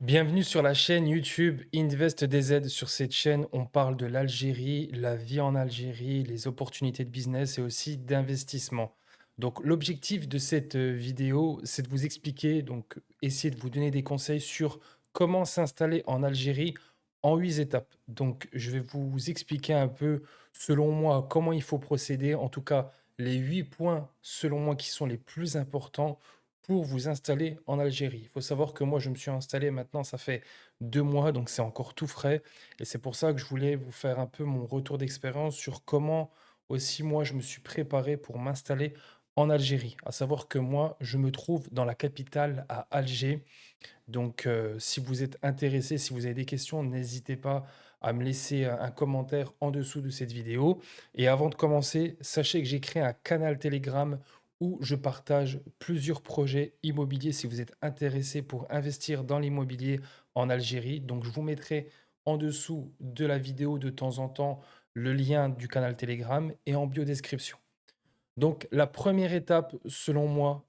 Bienvenue sur la chaîne YouTube Invest DZ. Sur cette chaîne, on parle de l'Algérie, la vie en Algérie, les opportunités de business et aussi d'investissement. Donc, l'objectif de cette vidéo, c'est de vous expliquer, donc essayer de vous donner des conseils sur comment s'installer en Algérie en 8 étapes. Donc, je vais vous expliquer un peu, selon moi, comment il faut procéder. En tout cas, les 8 points, selon moi, qui sont les plus importants pour vous installer en Algérie. Il faut savoir que moi, je me suis installé maintenant, ça fait 2 mois, donc c'est encore tout frais et c'est pour ça que je voulais vous faire un peu mon retour d'expérience sur comment aussi moi, je me suis préparé pour m'installer en Algérie. À savoir que moi, je me trouve dans la capitale à Alger. Donc, si vous êtes intéressé, si vous avez des questions, n'hésitez pas à me laisser un commentaire en dessous de cette vidéo. Et avant de commencer, sachez que j'ai créé un canal Telegram où je partage plusieurs projets immobiliers si vous êtes intéressé pour investir dans l'immobilier en Algérie. Donc, je vous mettrai en dessous de la vidéo de temps en temps le lien du canal Telegram et en biodescription. Donc la première étape, selon moi,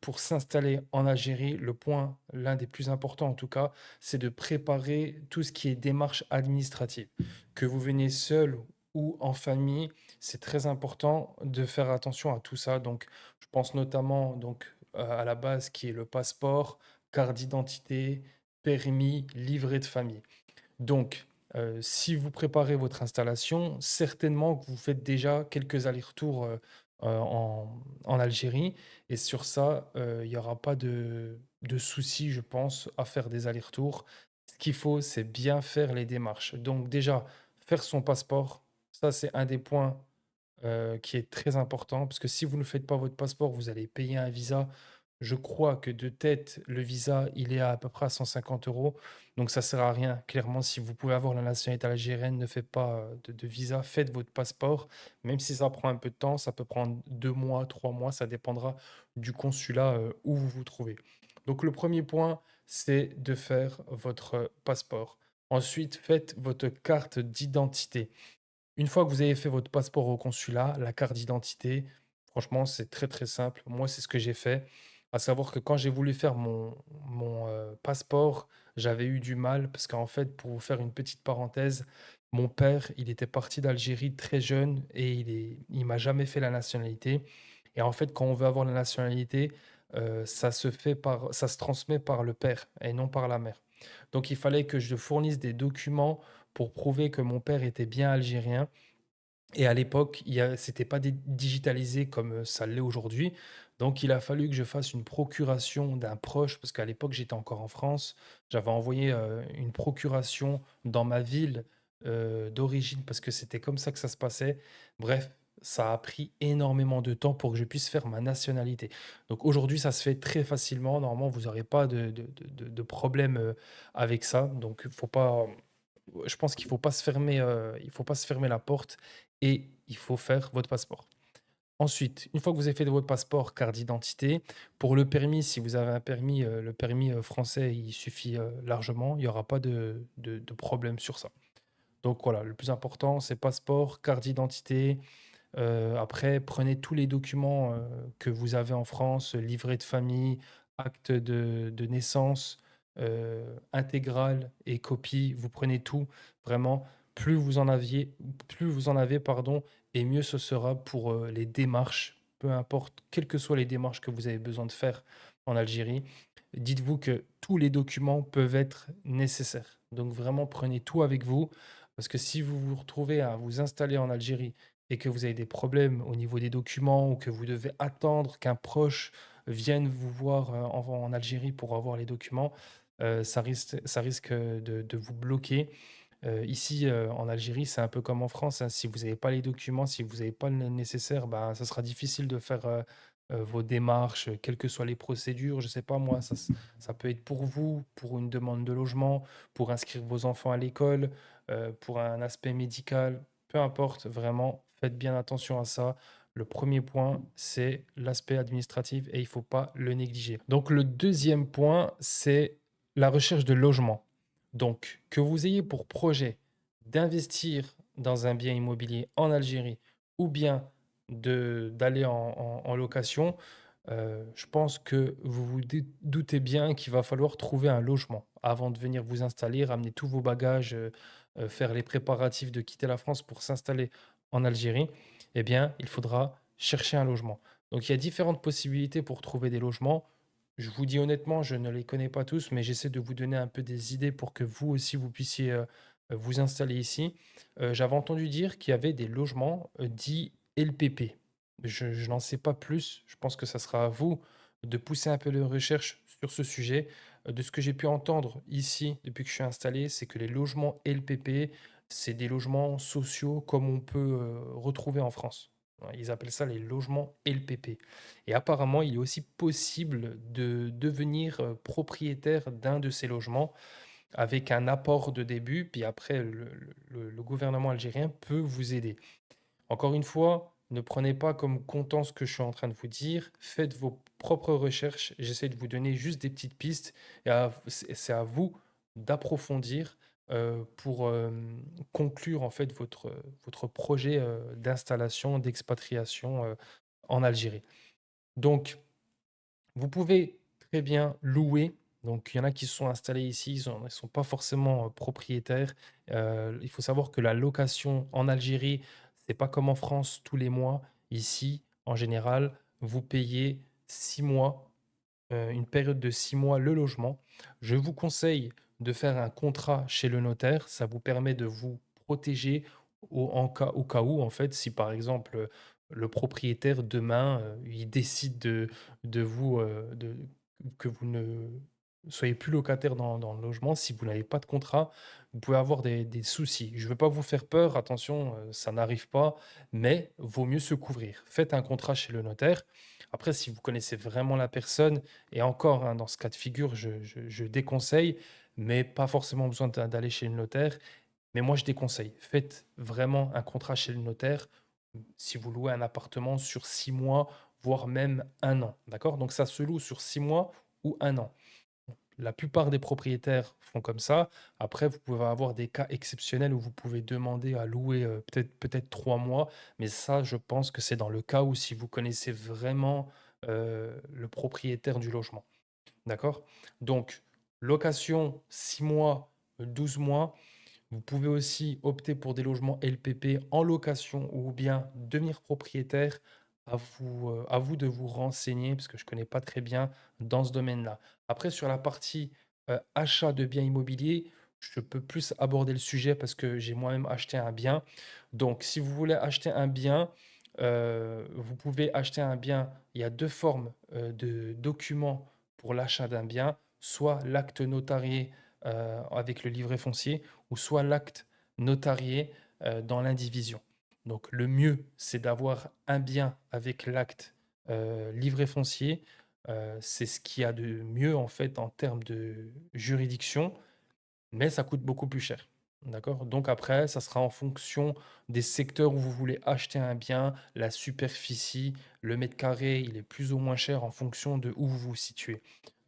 pour s'installer en Algérie, le point, l'un des plus importants en tout cas, c'est de préparer tout ce qui est démarche administrative. Que vous venez seul ou en famille, c'est très important de faire attention à tout ça. Donc je pense notamment à la base qui est le passeport, carte d'identité, permis, livret de famille. Donc, si vous préparez votre installation, certainement que vous faites déjà quelques allers-retours, en Algérie et sur ça, il y aura pas de souci, je pense, à faire des allers-retours. Ce qu'il faut, c'est bien faire les démarches. Donc déjà, faire son passeport, ça, c'est un des points qui est très important parce que si vous ne faites pas votre passeport, vous allez payer un visa. Je crois que de tête, le visa, il est à peu près à 150 €. Donc ça sert à rien. Clairement, si vous pouvez avoir la nationalité algérienne, ne faites pas de visa, faites votre passeport. Même si ça prend un peu de temps, ça peut prendre 2 mois, 3 mois, ça dépendra du consulat où vous vous trouvez. Donc le premier point, c'est de faire votre passeport. Ensuite, faites votre carte d'identité. Une fois que vous avez fait votre passeport au consulat, la carte d'identité, franchement, c'est très, très simple. Moi, c'est ce que j'ai fait. À savoir que quand j'ai voulu faire mon passeport, j'avais eu du mal parce qu'en fait, pour vous faire une petite parenthèse, mon père, il était parti d'Algérie très jeune et il m'a jamais fait la nationalité. Et en fait, quand on veut avoir la nationalité, ça se transmet par le père et non par la mère. Donc il fallait que je fournisse des documents pour prouver que mon père était bien algérien et à l'époque, c'était pas digitalisé comme, ça l'est aujourd'hui. Donc il a fallu que je fasse une procuration d'un proche, parce qu'à l'époque, j'étais encore en France. J'avais envoyé, une procuration dans ma ville, d'origine, parce que c'était comme ça que ça se passait. Bref, ça a pris énormément de temps pour que je puisse faire ma nationalité. Donc aujourd'hui, ça se fait très facilement. Normalement, vous aurez pas de problème, avec ça. Donc faut pas je pense qu'il faut pas se fermer, il faut pas se fermer la porte et il faut faire votre passeport. Ensuite, une fois que vous avez fait votre passeport, carte d'identité, pour le permis, si vous avez un permis, le permis, français, il suffit, largement. Il y aura pas de problème sur ça. Donc voilà, le plus important, c'est passeport, carte d'identité. Après, prenez tous les documents, que vous avez en France, livret de famille, acte de naissance, intégrale et copie. Vous prenez tout, vraiment. Plus vous en avez, pardon, et mieux ce sera pour, les démarches, peu importe, quelles que soient les démarches que vous avez besoin de faire en Algérie. Dites-vous que tous les documents peuvent être nécessaires. Donc vraiment, prenez tout avec vous, parce que si vous vous retrouvez à vous installer en Algérie et que vous avez des problèmes au niveau des documents ou que vous devez attendre qu'un proche vienne vous voir, en Algérie pour avoir les documents, ça risque de vous bloquer. Ici, en Algérie, c'est un peu comme en France, hein. Si vous n'avez pas les documents, si vous n'avez pas le nécessaire, ben, ça sera difficile de faire, vos démarches, quelles que soient les procédures. Je ne sais pas moi, ça peut être pour vous, pour une demande de logement, pour inscrire vos enfants à l'école, pour un aspect médical, peu importe, vraiment, faites bien attention à ça. Le premier point, c'est l'aspect administratif et il ne faut pas le négliger. Donc le deuxième point, c'est la recherche de logement. Donc, que vous ayez pour projet d'investir dans un bien immobilier en Algérie ou bien d'aller en location, je pense que vous vous doutez bien qu'il va falloir trouver un logement. avant de venir vous installer, ramener tous vos bagages, faire les préparatifs de quitter la France pour s'installer en Algérie, eh bien, il faudra chercher un logement. Donc il y a différentes possibilités pour trouver des logements. Je vous dis honnêtement, je ne les connais pas tous, mais j'essaie de vous donner un peu des idées pour que vous aussi, vous puissiez, vous installer ici. J'avais entendu dire qu'il y avait des logements, dits LPP. Je n'en sais pas plus. Je pense que ça sera à vous de pousser un peu de recherche sur ce sujet. De ce que j'ai pu entendre ici, depuis que je suis installé, c'est que les logements LPP, c'est des logements sociaux comme on peut, retrouver en France. Ouais, ils appellent ça les logements LPP. Et apparemment, il est aussi possible de devenir, propriétaire d'un de ces logements avec un apport de début, puis après le gouvernement algérien peut vous aider. Encore une fois, ne prenez pas comme content ce que je suis en train de vous dire. Faites vos propres recherches. J'essaie de vous donner juste des petites pistes et c'est à vous d'approfondir pour conclure en fait votre projet d'installation, d'expatriation en Algérie. Donc, vous pouvez très bien louer. Donc, il y en a qui se sont installés ici, ils ne sont pas forcément propriétaires. Il faut savoir que la location en Algérie, c'est pas comme en France tous les mois. Ici, en général, vous payez 6 mois, une période de 6 mois le logement. Je vous conseille de faire un contrat chez le notaire. Ça vous permet de vous protéger au cas où, en fait, si par exemple le propriétaire demain, il décide de vous, que vous ne soyez plus locataire dans le logement, si vous n'avez pas de contrat, vous pouvez avoir des soucis. Je ne veux pas vous faire peur, attention, ça n'arrive pas, mais vaut mieux se couvrir. Faites un contrat chez le notaire. Après, si vous connaissez vraiment la personne, et encore, hein, dans ce cas de figure, je déconseille, mais pas forcément besoin d'aller chez le notaire. Mais moi, je déconseille. Faites vraiment un contrat chez le notaire si vous louez un appartement sur 6 mois, voire même un an. D'accord? Donc ça se loue sur 6 mois ou un an. La plupart des propriétaires font comme ça. Après, vous pouvez avoir des cas exceptionnels où vous pouvez demander à louer peut-être 3 mois. Mais ça, je pense que c'est dans le cas où si vous connaissez vraiment le propriétaire du logement. D'accord? Donc, location 6 mois, 12 mois. Vous pouvez aussi opter pour des logements LPP en location ou bien devenir propriétaire. À vous de vous renseigner parce que je ne connais pas très bien dans ce domaine-là. Après, sur la partie achat de biens immobiliers, je peux plus aborder le sujet parce que j'ai moi-même acheté un bien. Donc, si vous voulez acheter un bien, vous pouvez acheter un bien. Il y a deux formes de documents pour l'achat d'un bien, soit l'acte notarié avec le livret foncier ou soit l'acte notarié dans l'indivision. Donc le mieux, c'est d'avoir un bien avec l'acte livret foncier. C'est ce qu'il y a de mieux en fait en termes de juridiction, mais ça coûte beaucoup plus cher. D'accord? Donc après, ça sera en fonction des secteurs où vous voulez acheter un bien, la superficie, le mètre carré, il est plus ou moins cher en fonction de où vous vous situez.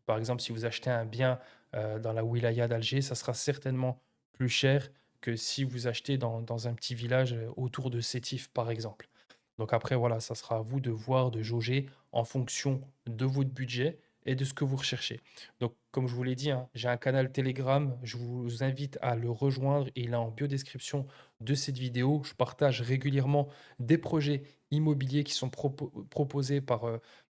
Par exemple, si vous achetez un bien dans la wilaya d'Alger, ça sera certainement plus cher que si vous achetez dans un petit village autour de Sétif, par exemple. Donc après, voilà, ça sera à vous de voir, de jauger en fonction de votre budget et de ce que vous recherchez. Donc, comme je vous l'ai dit, hein, j'ai un canal Telegram, je vous invite à le rejoindre. Il est en biodescription de cette vidéo. Je partage régulièrement des projets immobiliers qui sont proposés par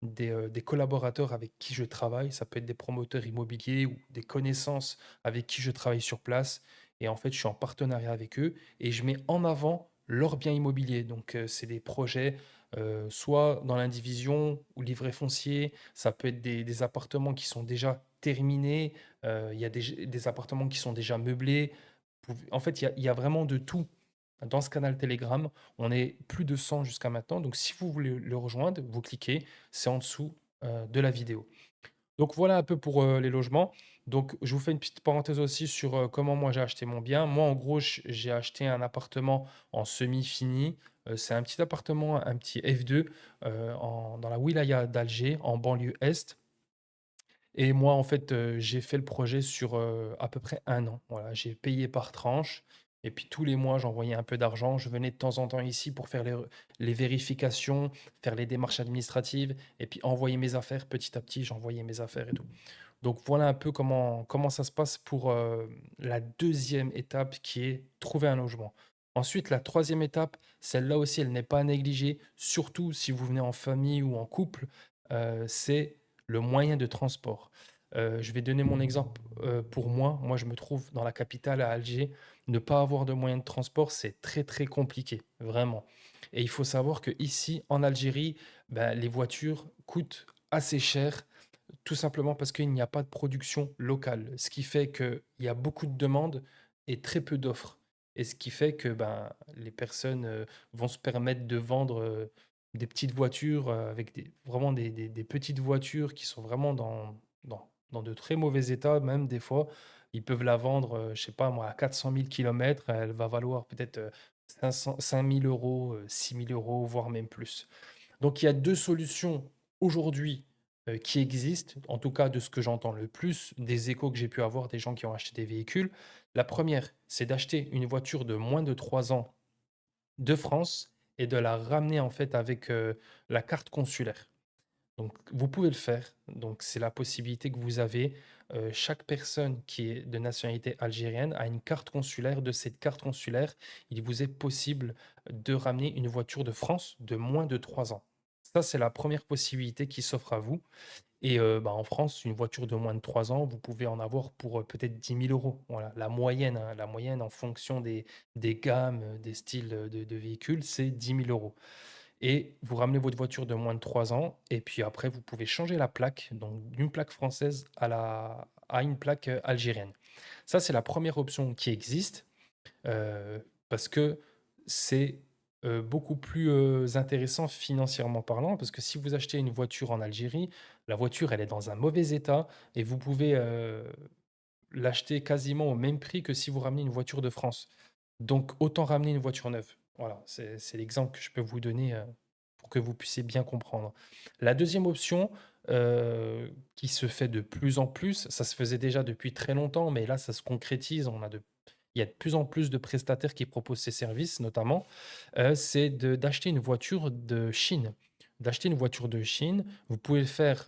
des collaborateurs avec qui je travaille. Ça peut être des promoteurs immobiliers ou des connaissances avec qui je travaille sur place. Et en fait, je suis en partenariat avec eux et je mets en avant leurs biens immobiliers. Donc, c'est des projets soit dans l'indivision ou livret foncier. Ça peut être des appartements qui sont déjà terminés. Il y a des appartements qui sont déjà meublés. En fait, il y a vraiment de tout dans ce canal Telegram. On est plus de 100 jusqu'à maintenant. Donc, si vous voulez le rejoindre, vous cliquez. C'est en dessous de la vidéo. Donc voilà un peu pour les logements. Donc je vous fais une petite parenthèse aussi sur comment moi j'ai acheté mon bien. Moi, en gros, j'ai acheté un appartement en semi-fini. C'est un petit appartement, un petit F2 dans la wilaya d'Alger, en banlieue est. Et moi, en fait, j'ai fait le projet sur, à peu près un an. Voilà, j'ai payé par tranche et puis tous les mois, j'envoyais un peu d'argent. Je venais de temps en temps ici pour faire les vérifications, faire les démarches administratives et puis envoyer mes affaires petit à petit, j'envoyais mes affaires et tout. Donc voilà un peu comment ça se passe pour, la deuxième étape qui est trouver un logement. Ensuite, la troisième étape, celle-là aussi, elle n'est pas à négliger, surtout si vous venez en famille ou en couple, c'est le moyen de transport. Je vais donner mon exemple, pour moi. Moi, je me trouve dans la capitale, à Alger. Ne pas avoir de moyen de transport, c'est très, très compliqué, vraiment. Et il faut savoir qu'ici, en Algérie, bah, les voitures coûtent assez cher, tout simplement parce qu'il n'y a pas de production locale. Ce qui fait qu'il y a beaucoup de demandes et très peu d'offres. Et ce qui fait que ben, les personnes vont se permettre de vendre des petites voitures avec vraiment des petites voitures qui sont vraiment dans de très mauvais état, même des fois. Ils peuvent la vendre, je sais pas moi, à 400 000 kilomètres. Elle va valoir peut-être 5 000 euros, 6 000 euros, voire même plus. Donc il y a 2 solutions aujourd'hui, qui existent, en tout cas de ce que j'entends le plus, des échos que j'ai pu avoir des gens qui ont acheté des véhicules. La première, c'est d'acheter une voiture de moins de 3 ans de France et de la ramener en fait avec, la carte consulaire. Donc vous pouvez le faire, donc c'est la possibilité que vous avez. Chaque personne qui est de nationalité algérienne a une carte consulaire. De cette carte consulaire, il vous est possible de ramener une voiture de France de moins de 3 ans. Ça, c'est la première possibilité qui s'offre à vous et bah, en France, une voiture de moins de 3 ans, vous pouvez en avoir pour, peut-être 10 000 euros. Voilà, la moyenne, hein, la moyenne en fonction des gammes, des styles, de véhicules, c'est 10 000 euros et vous ramenez votre voiture de moins de 3 ans et puis après vous pouvez changer la plaque, donc d'une plaque française à une plaque, algérienne. Ça, c'est la première option qui existe, parce que c'est, beaucoup plus, intéressant financièrement parlant, parce que si vous achetez une voiture en Algérie, la voiture, elle est dans un mauvais état et vous pouvez, l'acheter quasiment au même prix que si vous ramenez une voiture de France. Donc autant ramener une voiture neuve. Voilà, c'est l'exemple que je peux vous donner, pour que vous puissiez bien comprendre. La deuxième option, qui se fait de plus en plus, ça se faisait déjà depuis très longtemps, mais là, ça se concrétise. Il y a de plus en plus de prestataires qui proposent ces services, notamment, c'est d'acheter une voiture de Chine. D'acheter une voiture de Chine, vous pouvez le faire,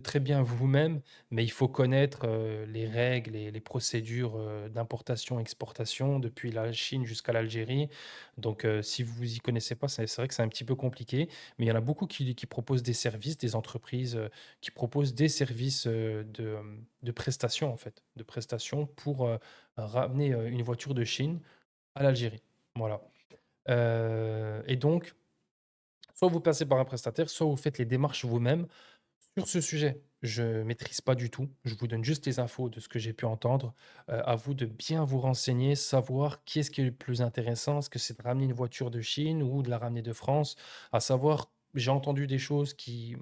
très bien vous-même, mais il faut connaître, les règles et les procédures, d'importation-exportation depuis la Chine jusqu'à l'Algérie. Donc, si vous y connaissez pas, c'est vrai que c'est un petit peu compliqué, mais il y en a beaucoup qui proposent des services, des entreprises, qui proposent des services, de prestations, en fait, de prestations pour, ramener, une voiture de Chine à l'Algérie. Voilà. Et donc, soit vous passez par un prestataire, soit vous faites les démarches vous-même. Sur ce sujet, je maîtrise pas du tout. Je vous donne juste les infos de ce que j'ai pu entendre. À vous de bien vous renseigner, savoir qui est-ce qui est le plus intéressant. Est-ce que c'est de ramener une voiture de Chine ou de la ramener de France? À savoir, j'ai entendu des choses qui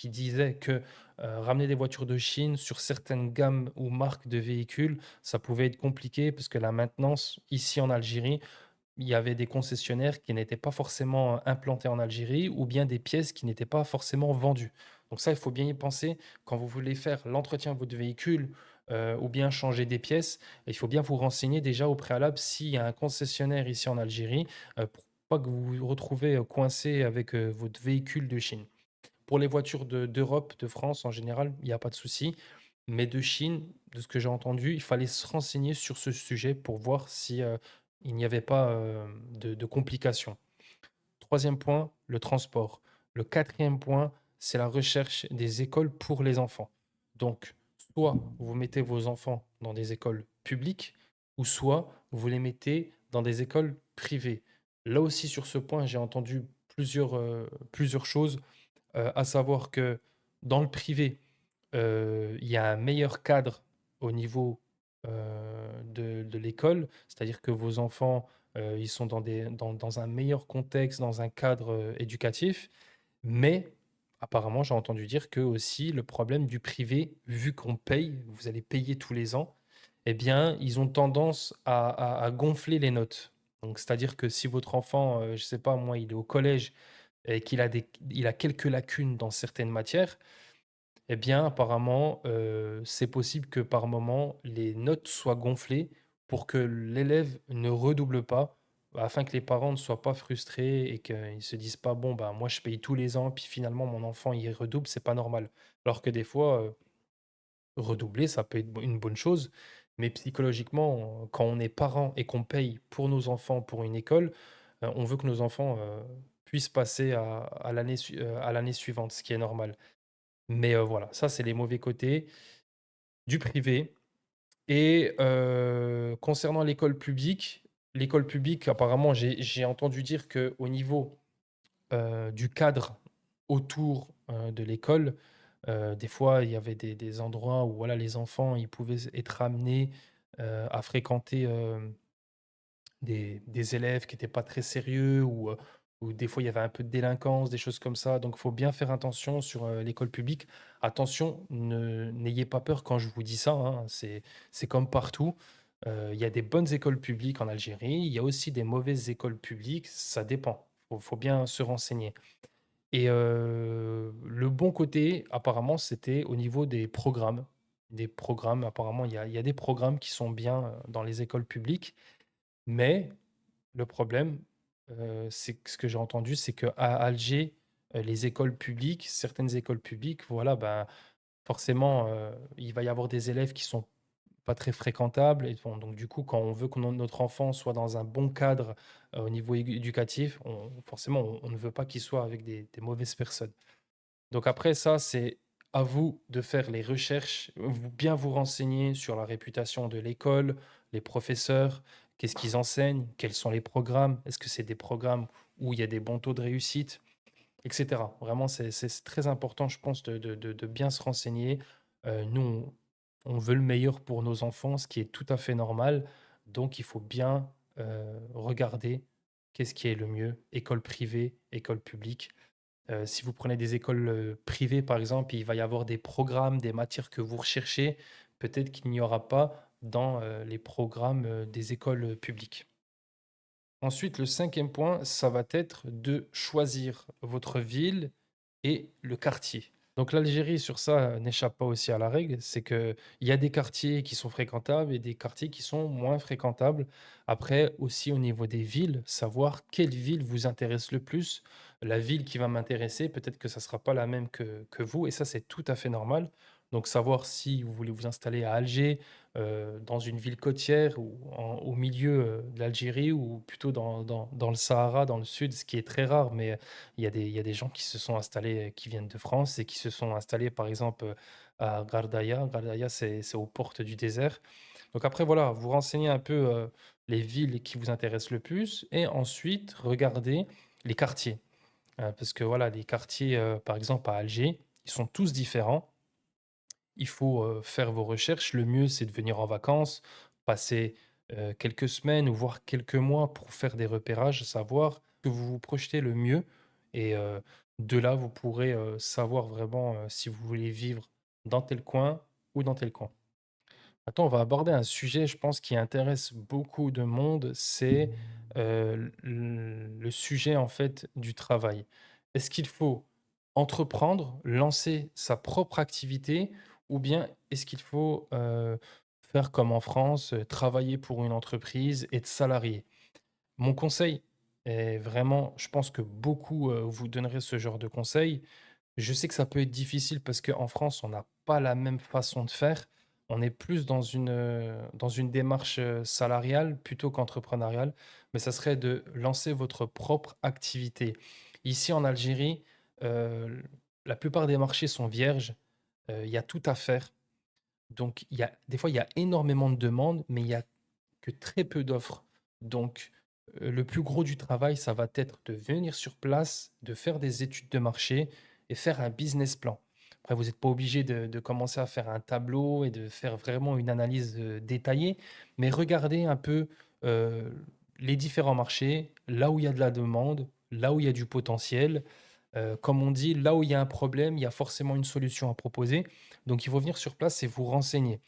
disaient que, ramener des voitures de Chine sur certaines gammes ou marques de véhicules, ça pouvait être compliqué parce que la maintenance ici en Algérie, il y avait des concessionnaires qui n'étaient pas forcément implantés en Algérie ou bien des pièces qui n'étaient pas forcément vendues. Donc ça, il faut bien y penser quand vous voulez faire l'entretien de votre véhicule, ou bien changer des pièces, il faut bien vous renseigner déjà au préalable s'il y a un concessionnaire ici en Algérie, pour pas que vous vous retrouvez, coincé avec, votre véhicule de Chine. Pour les voitures d'Europe, de France en général, il y a pas de souci, mais de Chine, de ce que j'ai entendu, il fallait se renseigner sur ce sujet pour voir si, il n'y avait pas, de complications. Troisième point, le transport. Le quatrième point, c'est la recherche des écoles pour les enfants. Donc, soit vous mettez vos enfants dans des écoles publiques, ou soit vous les mettez dans des écoles privées. Là aussi, sur ce point, j'ai entendu plusieurs choses, à savoir que dans le privé, il y a un meilleur cadre au niveau, de l'école. C'est-à-dire que vos enfants, ils sont dans un meilleur contexte, dans un cadre, éducatif. Mais apparemment, j'ai entendu dire que aussi le problème du privé, vu qu'on paye, vous allez payer tous les ans, eh bien, ils ont tendance à gonfler les notes. Donc c'est-à-dire que si votre enfant, je sais pas moi, il est au collège et il a quelques lacunes dans certaines matières, eh bien, apparemment, c'est possible que par moment, les notes soient gonflées pour que l'élève ne redouble pas, afin que les parents ne soient pas frustrés et qu'ils se disent pas: «Bon, bah, moi, je paye tous les ans, puis finalement mon enfant, il redouble, c'est pas normal». Alors que des fois, Redoubler, ça peut être une bonne chose, mais psychologiquement, quand on est parent et qu'on paye pour nos enfants pour une école, on veut que nos enfants, puissent passer à l'année suivante, ce qui est normal. Mais, voilà, ça, c'est les mauvais côtés du privé. Et concernant l'école publique, apparemment, j'ai entendu dire qu'au niveau, du cadre autour, de l'école, des fois, il y avait des endroits où voilà, les enfants, ils pouvaient être amenés, à fréquenter, des élèves qui étaient pas très sérieux ou des fois il y avait un peu de délinquance, des choses comme ça. Donc il faut bien faire attention sur, l'école publique. Attention, ne n'ayez pas peur quand je vous dis ça, hein, c'est comme partout. Il y a des bonnes écoles publiques en Algérie, il y a aussi des mauvaises écoles publiques, ça dépend. Faut bien se renseigner. Et le bon côté, apparemment, c'était au niveau des programmes. Des programmes, apparemment, il y a des programmes qui sont bien, dans les écoles publiques, mais le problème, c'est que ce que j'ai entendu, c'est qu'à Alger, les écoles publiques, certaines écoles publiques, voilà, ben, forcément, il va y avoir des élèves qui sont pas très fréquentables et bon, donc du coup, quand on veut que notre enfant soit dans un bon cadre, au niveau éducatif, on forcément, on ne veut pas qu'il soit avec des mauvaises personnes. Donc après ça, c'est à vous de faire les recherches, bien vous renseigner sur la réputation de l'école, les professeurs, qu'est-ce qu'ils enseignent, quels sont les programmes, est-ce que c'est des programmes où il y a des bons taux de réussite, et cetera. Vraiment, c'est très important, je pense, de bien se renseigner. Nous, on veut le meilleur pour nos enfants, ce qui est tout à fait normal. Donc il faut bien, regarder qu'est-ce qui est le mieux, école privée, école publique. Si vous prenez des écoles, privées, par exemple, il va y avoir des programmes, des matières que vous recherchez, peut-être qu'il n'y aura pas dans, les programmes, des écoles, publiques. Ensuite, le cinquième point, ça va être de choisir votre ville et le quartier. Donc l'Algérie, sur ça, n'échappe pas aussi à la règle. C'est qu'il y a des quartiers qui sont fréquentables et des quartiers qui sont moins fréquentables. Après, aussi au niveau des villes, savoir quelle ville vous intéresse le plus. La ville qui va m'intéresser, peut-être que ça ne sera pas la même que vous, et ça, c'est tout à fait normal. Donc savoir si vous voulez vous installer à Alger, dans une ville côtière ou au milieu, de l'Algérie ou plutôt dans le Sahara, dans le sud, ce qui est très rare, mais il y a des gens qui se sont installés, qui viennent de France et qui se sont installés, par exemple, à Gardaïa. Gardaïa, c'est aux portes du désert. Donc après, voilà, vous renseignez un peu, les villes qui vous intéressent le plus et ensuite regardez les quartiers. Parce que voilà, les quartiers, par exemple à Alger, ils sont tous différents. Il faut, faire vos recherches. Le mieux, c'est de venir en vacances, passer, quelques semaines ou voire quelques mois pour faire des repérages, savoir que vous vous projetez le mieux et de là, vous pourrez, savoir vraiment, si vous voulez vivre dans tel coin ou dans tel coin. Maintenant, on va aborder un sujet, je pense, qui intéresse beaucoup de monde, c'est, le sujet, en fait, du travail. Est-ce qu'il faut entreprendre, lancer sa propre activité ou bien est-ce qu'il faut, faire comme en France, travailler pour une entreprise, être salarié? Mon conseil est vraiment je pense que beaucoup, vous donneraient ce genre de conseil. Je sais que ça peut être difficile parce qu'en France, on n'a pas la même façon de faire. On est plus dans une démarche, salariale plutôt qu'entrepreneuriale, mais ça serait de lancer votre propre activité. Ici en Algérie, heu, la plupart des marchés sont vierges, il y a tout à faire. Donc il y a des fois, il y a énormément de demandes, mais il y a que très peu d'offres. Donc, le plus gros du travail, ça va être de venir sur place, de faire des études de marché et faire un business plan. Après, vous n'êtes pas obligé de commencer à faire un tableau et de faire vraiment une analyse, détaillée, mais regardez un peu, heu, les différents marchés, là où il y a de la demande, là où il y a du potentiel. Comme on dit, là où il y a un problème, il y a forcément une solution à proposer. Donc il faut venir sur place et vous renseigner.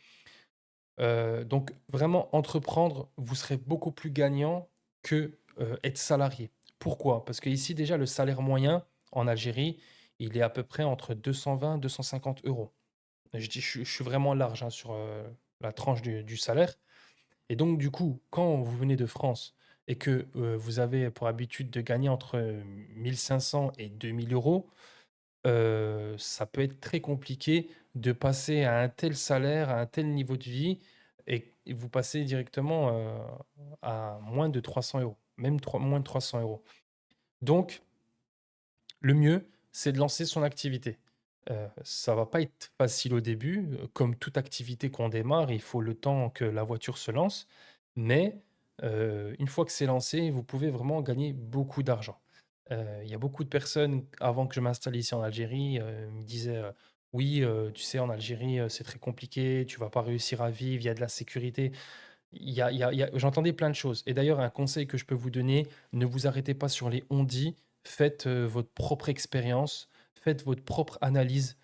Donc vraiment entreprendre, vous serez beaucoup plus gagnant que, être salarié. Pourquoi? Parce qu'ici déjà le salaire moyen en Algérie, il est à peu près entre 220-250 €. Je suis vraiment large, hein, sur, la tranche du salaire et donc du coup, quand vous venez de France et que, vous avez pour habitude de gagner entre, 1 500 et 2 000 €, ça peut être très compliqué de passer à un tel salaire, à un tel niveau de vie et vous passez directement, à moins de 300 €, même moins de 300 €. Donc le mieux, c'est de lancer son activité. Ça va pas être facile au début, comme toute activité qu'on démarre, il faut le temps que la voiture se lance, mais une fois que c'est lancé, vous pouvez vraiment gagner beaucoup d'argent. Il y a beaucoup de personnes, avant que je m'installe ici en Algérie, me disaient, «Oui, tu sais, en Algérie, c'est très compliqué, tu vas pas réussir à vivre, il y a de l'insécurité». J'entendais plein de choses et d'ailleurs un conseil que je peux vous donner, ne vous arrêtez pas sur les on-dit, faites, votre propre expérience, faites votre propre analyse.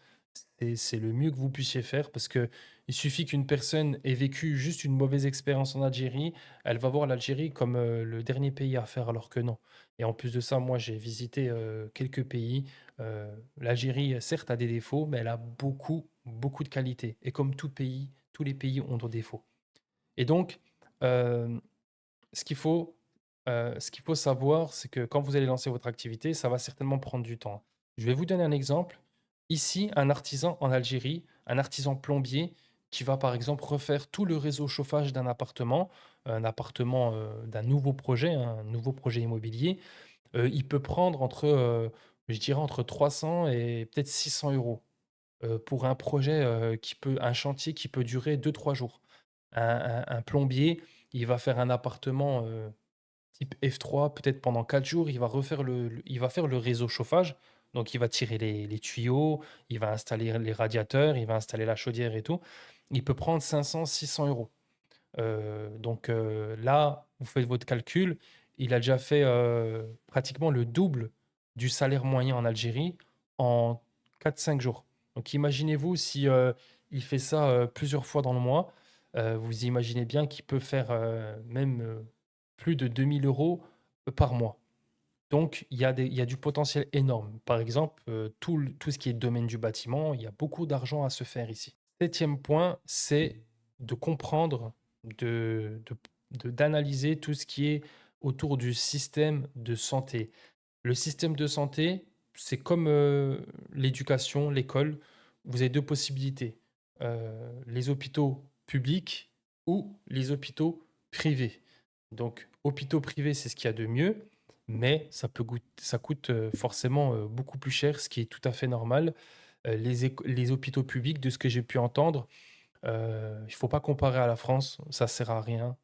C'est le mieux que vous puissiez faire parce que il suffit qu'une personne ait vécu juste une mauvaise expérience en Algérie, elle va voir l'Algérie comme, le dernier pays à faire alors que non et en plus de ça, moi j'ai visité, quelques pays, l'Algérie certes a des défauts, mais elle a beaucoup, beaucoup de qualités et comme tout pays, tous les pays ont des défauts. Et donc, hem, ce qu'il faut savoir, c'est que quand vous allez lancer votre activité, ça va certainement prendre du temps. Je vais vous donner un exemple. Ici, un artisan en Algérie, un artisan plombier qui va, par exemple, refaire tout le réseau chauffage d'un appartement, d'un nouveau projet, hein, un nouveau projet immobilier, il peut prendre je dirais entre 300 et peut-être 600 €, pour un projet, un chantier qui peut durer 2 3 jours. Un plombier, il va faire un appartement, type F3 peut-être pendant 4 jours, il va faire le réseau chauffage, donc il va tirer les tuyaux, il va installer les radiateurs, il va installer la chaudière et tout. Il peut prendre 500 600 €. Là, vous faites votre calcul, il a déjà fait, pratiquement le double du salaire moyen en Algérie en 4 5 jours. Donc imaginez-vous si, il fait ça, plusieurs fois dans le mois, vous imaginez bien qu'il peut faire, même, plus de 2 000 € par mois. Donc il y a du potentiel énorme. Par exemple, tout ce qui est domaine du bâtiment, il y a beaucoup d'argent à se faire ici. Septième point, c'est de comprendre, d'analyser tout ce qui est autour du système de santé. Le système de santé, c'est comme, l'éducation, l'école. Vous avez 2 possibilités, les hôpitaux publics ou les hôpitaux privés. Donc hôpitaux privés, c'est ce qu'il y a de mieux, mais ça coûte, forcément, beaucoup plus cher, ce qui est tout à fait normal. Les hôpitaux publics, de ce que j'ai pu entendre, il faut pas comparer à la France, ça sert à rien.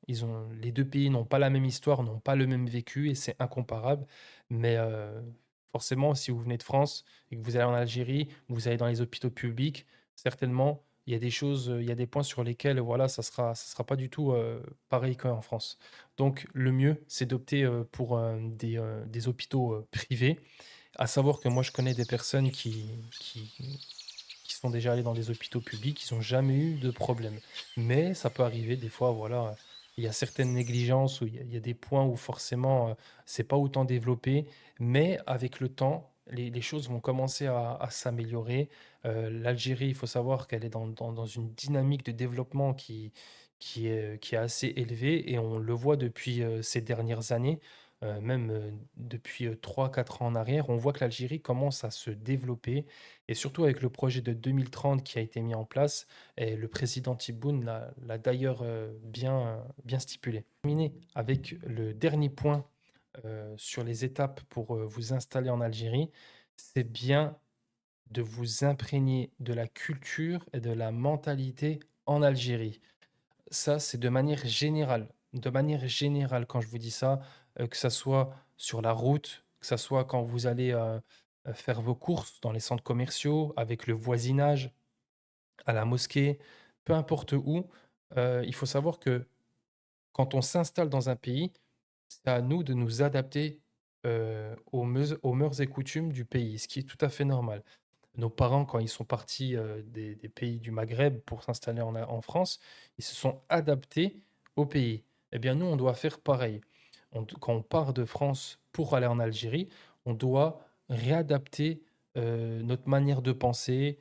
Les 2 pays n'ont pas la même histoire, n'ont pas le même vécu et c'est incomparable. Mais, forcément, si vous venez de France et que vous allez en Algérie, vous allez dans les hôpitaux publics, certainement, il y a des choses, il y a des points sur lesquels, voilà, ça sera pas du tout, pareil qu'en France. Donc le mieux, c'est d'opter, pour, des hôpitaux, privés. À savoir que moi, je connais des personnes qui sont déjà allés dans des hôpitaux publics, ils ont jamais eu de problème. Mais ça peut arriver des fois, voilà, il y a certaines négligences où il y a des points où forcément, c'est pas autant développé, mais avec le temps, les choses vont commencer à s'améliorer. L'Algérie, il faut savoir qu'elle est dans une dynamique de développement qui est assez élevée et on le voit depuis, ces dernières années, même, depuis, 3 4 ans en arrière. On voit que l'Algérie commence à se développer et surtout avec le projet de 2030 qui a été mis en place et le président Tebboune l'a d'ailleurs, bien stipulé. Terminer avec le dernier point, sur les étapes pour, vous installer en Algérie, c'est bien de vous imprégner de la culture et de la mentalité en Algérie. Ça, c'est de manière générale. De manière générale, quand je vous dis ça, que ça soit sur la route, que ça soit quand vous allez, faire vos courses dans les centres commerciaux, avec le voisinage, à la mosquée, peu importe où, il faut savoir que quand on s'installe dans un pays, c'est à nous de nous adapter, aux mœurs et coutumes du pays, ce qui est tout à fait normal. Nos parents, quand ils sont partis, des pays du Maghreb pour s'installer en France, ils se sont adaptés au pays. Eh bien, nous, on doit faire pareil. Quand on part de France pour aller en Algérie, on doit réadapter, notre manière de penser,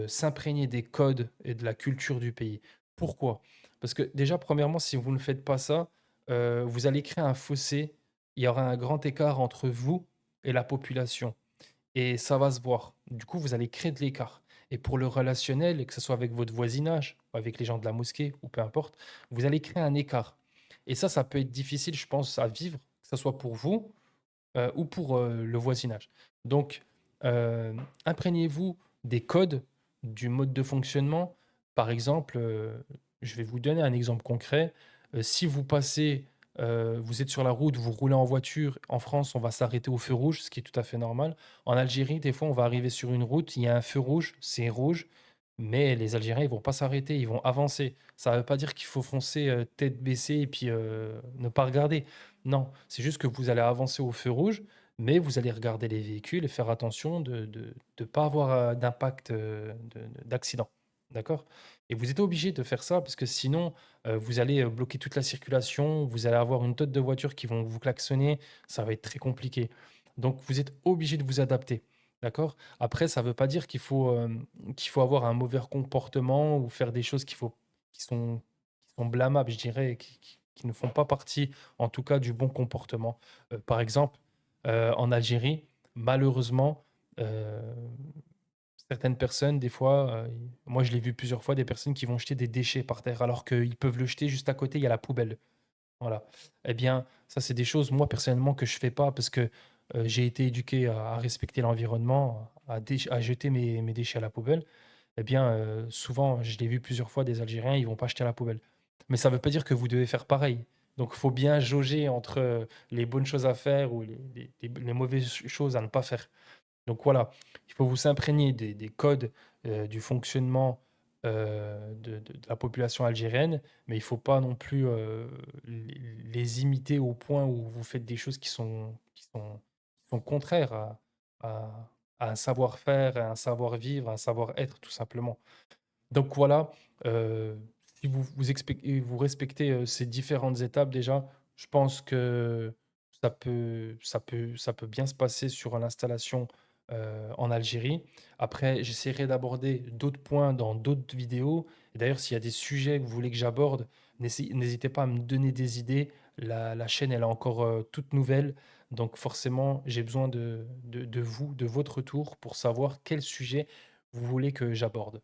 s'imprégner des codes et de la culture du pays. Pourquoi? Parce que déjà, premièrement, si vous ne faites pas ça, vous allez créer un fossé. Il y aura un grand écart entre vous et la population. et ça va se voir. Du coup, vous allez créer de l'écart et pour le relationnel, et que ce soit avec votre voisinage, avec les gens de la mosquée ou peu importe, vous allez créer un écart et ça peut être difficile, je pense, à vivre, que ça soit pour vous, ou pour, le voisinage. Donc, imprégnez-vous des codes, du mode de fonctionnement. Par exemple, je vais vous donner un exemple concret. Si vous passez, vous êtes sur la route, vous roulez en voiture, en France, on va s'arrêter au feu rouge, ce qui est tout à fait normal. En Algérie, des fois, on va arriver sur une route, il y a un feu rouge, c'est rouge, mais les Algériens, ils vont pas s'arrêter, ils vont avancer. Ça ne veut pas dire qu'il faut foncer, tête baissée et puis, ne pas regarder. Non, c'est juste que vous allez avancer au feu rouge, mais vous allez regarder les véhicules et faire attention de pas avoir, d'impact, d'accident. D'accord? Et vous êtes obligé de faire ça parce que sinon, vous allez, bloquer toute la circulation, vous allez avoir une tonne de voitures qui vont vous klaxonner, ça va être très compliqué. Donc vous êtes obligé de vous adapter. D'accord? Après, ça ne veut pas dire qu'il faut avoir un mauvais comportement ou faire des choses qui sont blâmables, je dirais, et qui ne font pas partie en tout cas du bon comportement. Par exemple, en Algérie, malheureusement, heu, certaines personnes, des fois, moi je l'ai vu plusieurs fois, des personnes qui vont jeter des déchets par terre alors qu'ils peuvent le jeter juste à côté, il y a la poubelle. Voilà. Eh bien, ça, c'est des choses, moi, personnellement, que je fais pas parce que, j'ai été éduqué à respecter l'environnement, à jeter mes déchets à la poubelle. Eh bien, souvent, je l'ai vu plusieurs fois, des Algériens, ils vont pas jeter à la poubelle. Mais ça ne veut pas dire que vous devez faire pareil. Donc, il faut bien jauger entre, les bonnes choses à faire ou les mauvaises choses à ne pas faire. Donc voilà, il faut vous imprégner des codes, du fonctionnement, de la population algérienne, mais il faut pas non plus, les imiter au point où vous faites des choses qui sont contraires à à un savoir-faire, à un savoir-vivre, à un savoir-être tout simplement. Donc voilà, si vous respectez, ces différentes étapes déjà, je pense que ça peut bien se passer sur l'installation, en Algérie. Après, j'essaierai d'aborder d'autres points dans d'autres vidéos et d'ailleurs s'il y a des sujets que vous voulez que j'aborde, n'hésitez pas à me donner des idées. La chaîne, elle est encore, toute nouvelle, donc forcément, j'ai besoin de vous, de votre retour pour savoir quel sujet vous voulez que j'aborde.